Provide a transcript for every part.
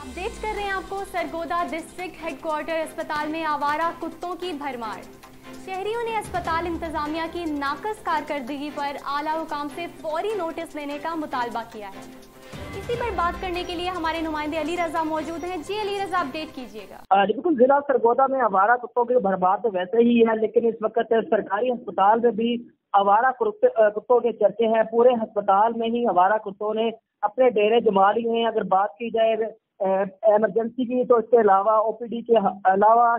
Update कर रहे हैं आपको सरगोदा डिस्ट्रिक्ट हेडक्वार्टर अस्पताल में आवारा कुत्तों की भरमार। शहरियों ने अस्पताल इंतजामिया की नाकस कारकर्दगी पर आला हुकाम से फौरी नोटिस लेने का मुतालबा किया है। इसी पर बात करने के लिए हमारे नुमाइंदे अली रजा मौजूद हैं। जी अली रजा, अपडेट कीजिएगा। बिल्कुल, जिला सरगोदा में आवारा कुत्तों की भरमार तो वैसे ही है, लेकिन इस वक्त सरकारी अस्पताल में भी आवारा कुत्तों के चर्चे हैं। पूरे अस्पताल में ही आवारा कुत्तों ने अपने डेरे जमा लिए हैं। अगर बात की जाए इमरजेंसी की, तो इसके अलावा ओपीडी के अलावा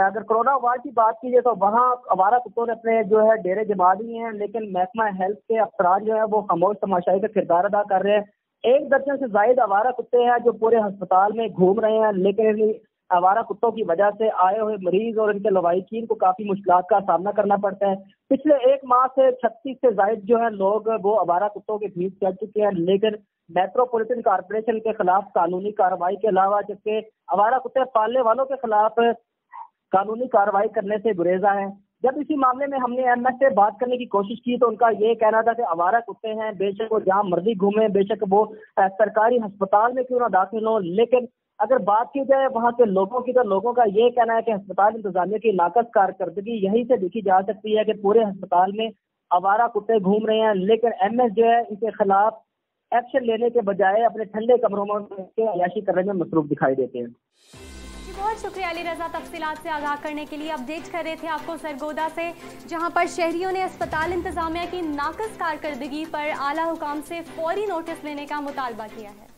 अगर कोरोना वार्ड की बात की जाए तो वहाँ आवारा कुत्तों ने अपने जो है डेरे जमा लिए हैं। लेकिन महकमा हेल्थ के अफसरान जो है वो खामोश तमाशाई का किरदार अदा कर रहे हैं। 1 दर्जन से ज्यादा आवारा कुत्ते हैं जो पूरे अस्पताल में घूम रहे हैं, लेकिन आवारा कुत्तों की वजह से आए हुए मरीज और इनके लवाहिकीन को काफी मुश्किलात का सामना करना पड़ता है। पिछले 1 माह से 36 से ज्यादा जो है लोग वो आवारा कुत्तों के भीख चढ़ चुके हैं, लेकिन मेट्रोपॉलिटन कॉर्पोरेशन के खिलाफ कानूनी कार्रवाई के अलावा जबकि आवारा कुत्ते पालने वालों के खिलाफ कानूनी कार्रवाई करने से गुरेजा है। जब इसी मामले में हमने एमएस से बात करने की कोशिश की तो उनका ये कहना था कि आवारा कुत्ते हैं, बेशक वो जहाँ मर्जी घूमे, बेशक वो सरकारी अस्पताल में क्यों ना दाखिल हो। लेकिन अगर बात की जाए वहाँ के लोगों की, तो लोगों का ये कहना है कि अस्पताल इंतजामिया की नाकस कारकर्दगी यहीं से देखी जा सकती है कि पूरे अस्पताल में आवारा कुत्ते घूम रहे हैं, लेकिन एमएस जो है इनके खिलाफ एक्शन लेने के बजाय अपने ठंडे कमरों में अयाशी करने में मसरूफ दिखाई देते हैं। बहुत शुक्रिया अली रजा, तफसीलात से आगाह करने के लिए। अपडेट कर रहे थे आपको सरगोदा से, जहां पर शहरियों ने अस्पताल इंतजामिया की नाकस कारकर्दगी पर आला हुकाम से फौरी नोटिस लेने का मुतालबा किया है।